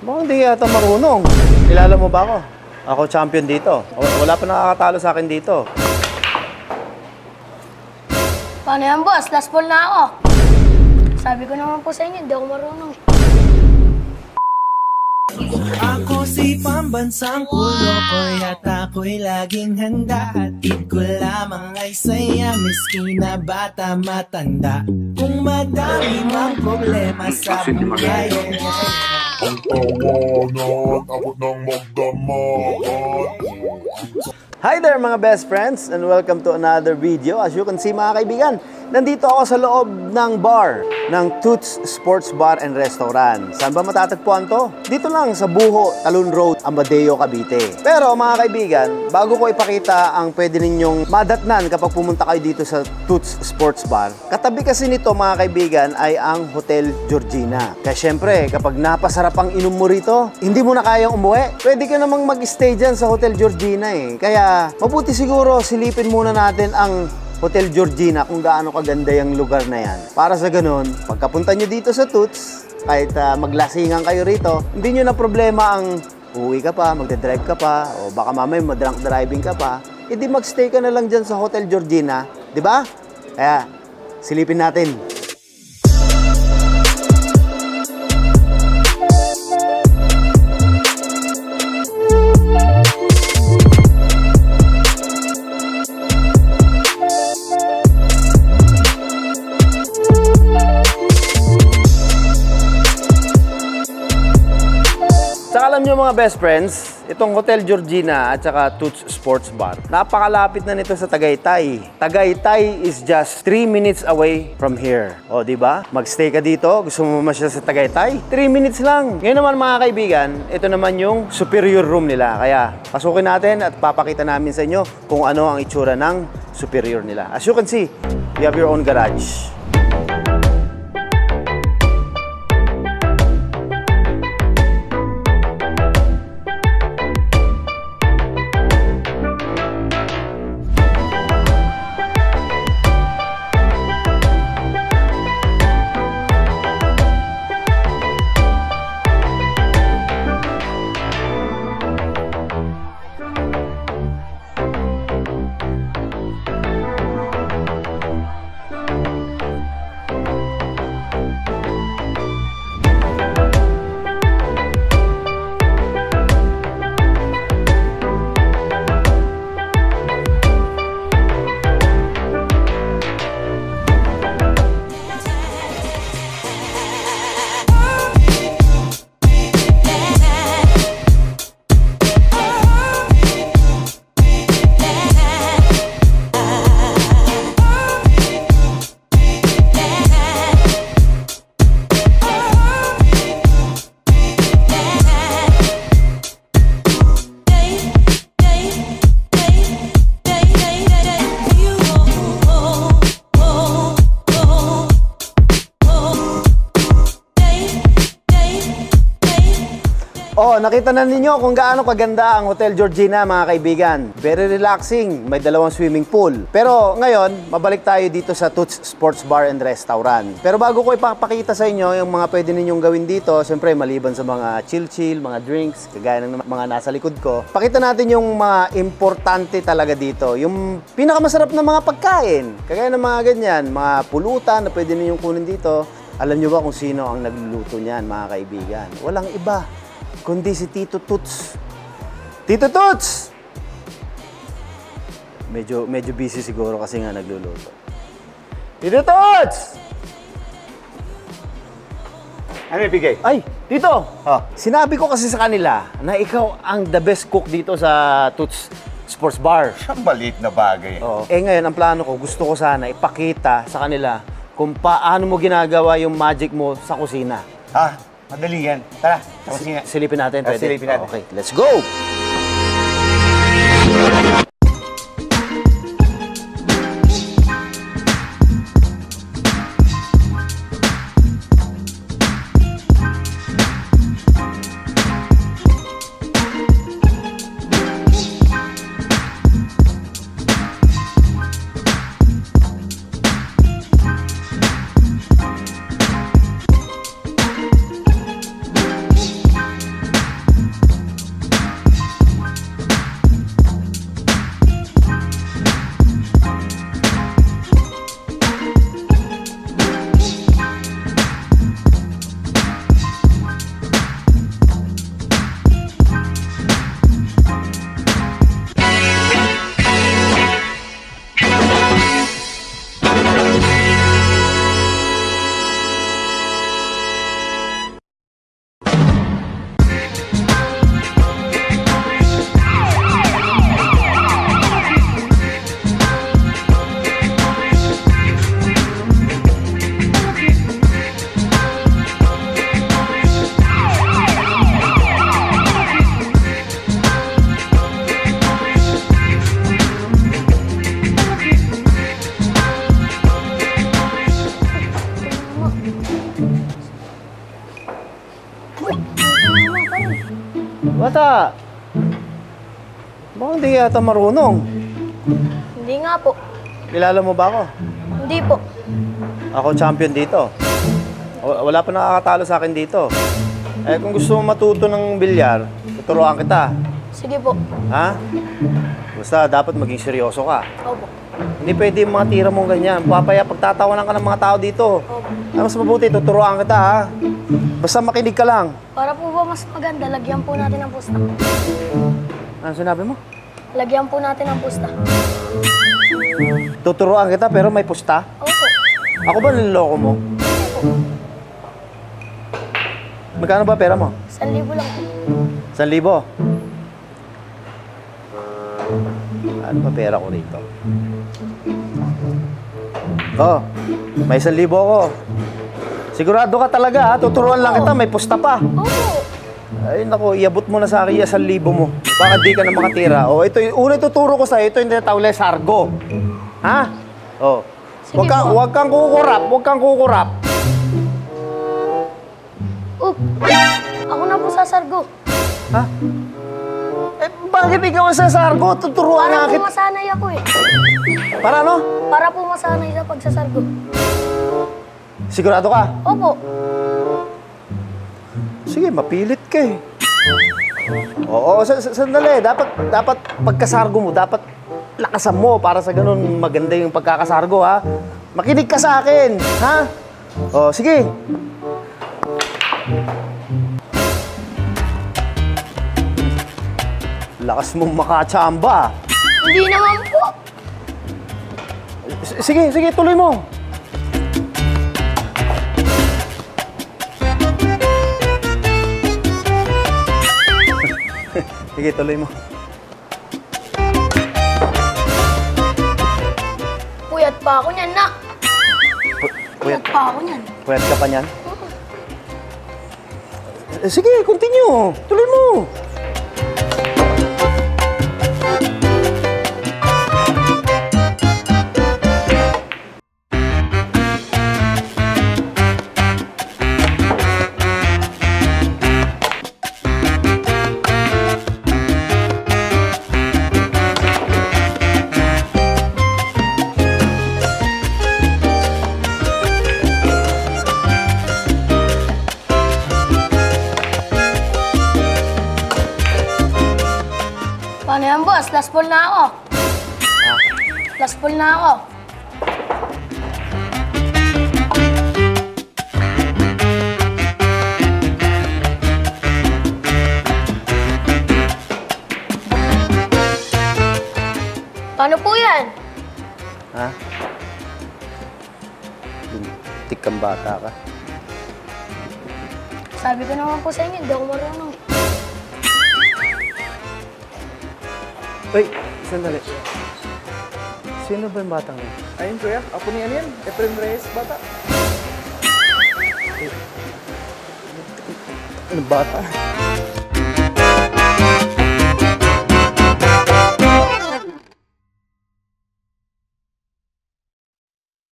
Mukhang hindi yata marunong. Kilala mo ba ako? Ako champion dito. Wala pa nakakatalo sa akin dito. Paano yan, boss? Last ball na ako. Sabi ko naman po sa inyo, hindi ako marunong. Ako si pambansang pulo at ako'y laging handa. Hatid ko lamang ay saya, miski na bata matanda. Kung madami mang problema sa buhay, ang tawanan, abot ng magdamakan. Hi there mga best friends and welcome to another video. As you can see mga kaibigan, nandito ako sa loob ng bar ng Toots Sports Bar and Restaurant. Saan ba matatagpuan to? Dito lang sa Buho, Talon Road, Amadeo, Cavite. Pero mga kaibigan, bago ko ipakita ang pwede ninyong madatnan kapag pumunta kayo dito sa Toots Sports Bar, katabi kasi nito mga kaibigan ay ang Hotel Georgina. Kaya syempre, kapag napasarap ang inom mo rito, hindi mo na kayang umuwi, pwede ka namang mag-stay dyan sa Hotel Georgina eh. Kaya mabuti siguro silipin muna natin ang Hotel Georgina kung gaano kaganda yung lugar na yan. Para sa ganun, pagkapunta nyo dito sa Toots, kahit maglasingan kayo rito, hindi nyo na problema ang uwi ka pa, magdadrive ka pa, o baka mamay madrunk driving ka pa, edi magstay ka na lang dyan sa Hotel Georgina, di ba? Kaya, silipin natin. Alam nyo mga best friends, itong Hotel Georgina at saka Toots Sports Bar, napakalapit na nito sa Tagaytay. Tagaytay is just 3 minutes away from here. O, di ba? Magstay ka dito, gusto mo masyal sa Tagaytay? 3 minutes lang. Ngayon naman mga kaibigan, ito naman yung superior room nila. Kaya, pasukin natin at papakita namin sa inyo kung ano ang itsura ng superior nila. As you can see, you have your own garage. Oh, nakita na ninyo kung gaano kaganda ang Hotel Georgina mga kaibigan. Very relaxing, may 2 swimming pool. Pero ngayon, mabalik tayo dito sa Toots Sports Bar and Restaurant. Pero bago ko ipapakita sa inyo yung mga pwede ninyong gawin dito, siyempre maliban sa mga chill-chill, mga drinks, kagaya ng mga nasa likod ko, pakita natin yung mga importante talaga dito. Yung pinakamasarap na mga pagkain, kagaya ng mga ganyan, mga pulutan na pwede ninyong kunin dito. Alam nyo ba kung sino ang nagluluto niyan mga kaibigan? Walang iba kundi si Tito Toots. Tito Toots! Medyo busy siguro kasi nga nagluluto. Tito Toots! Ano ibigay? Ay, Tito! Sinabi ko kasi sa kanila na ikaw ang the best cook dito sa Toots Sports Bar. Siyang maliit na bagay. Oo. Eh ngayon, ang plano ko, gusto ko sana ipakita sa kanila kung paano mo ginagawa yung magic mo sa kusina. Madali yan. Tara, sa kusina. Silipin natin, pwede? Silipin natin. Okay, let's go! bata rin. Bata! Baka hindi yata marunong. Hindi nga po. Kilala mo ba ako? Hindi po. Ako champion dito. Wala pa nakakatalo sa akin dito. Eh, kung gusto mo matuto ng bilyar, tuturuan kita. Sige po. Ha? Basta dapat maging seryoso ka. Opo. Hindi pwede yung mga tira mong ganyan. Papaya, pagtatawanan ka ng mga tao dito. Opo. Mas mabuti, tuturuan kita, ha? Basta makinig ka lang. Para po ba mas maganda, lagyan po natin ng pusta. Ano sinabi mo? Lagyan po natin ng pusta. Tuturuan kita pero may pusta? Opo. Ako ba niloloko mo? Hindi po. Magkano ba pera mo? 1,000 lang po. 1,000? Ano ba pera ko rito? Oh, may 1,000 ako. Sigurado ka talaga, ha? Tuturuan lang kita, may pusta pa. Opo. Ay, naku, iabot mo na sa akin yung 1,000 mo. Baka di ka na makatira. Oh, ito yung una ituturo ko sa'yo, ito yung tinatawag na sargo. Ha? Oh. Sige po. Huwag kang kukurap, huwag kang kukurap. Oop. Ako na po sasargo. Ha? Eh, bakit ikaw ang sasargo? Tuturuan Para nga po kita. masanay ako eh. Para ano? Para po masanay sa pagsasargo. Sigurado ka? Opo. Sige, mapilit ka eh. Oo, sandali. Dapat pagkasargo mo, dapat lakasan mo para sa ganun maganda yung pagkakasargo, ha? Makinig ka sa akin, ha? O, sige. Lakas mong makachamba. Hindi naman po. Sige, tuloy mo. Sige, tuloy mo. Puyat pa ako niyan, nak. Puyat pa ako niyan. Pwede ka pa niyan? Sige, continue. Tuloy mo. Paano yan, boss? Last ball na ako. Last ball na ako. Paano po yan? Ha? Lintik kang bata ka. Sabi ko naman po sa inyo, hindi ako marunong. Uy, sandali. Sino ba yung batang yun? Ayun kuya, ako ni ano yan? Efren Reyes, bata. Ano bata?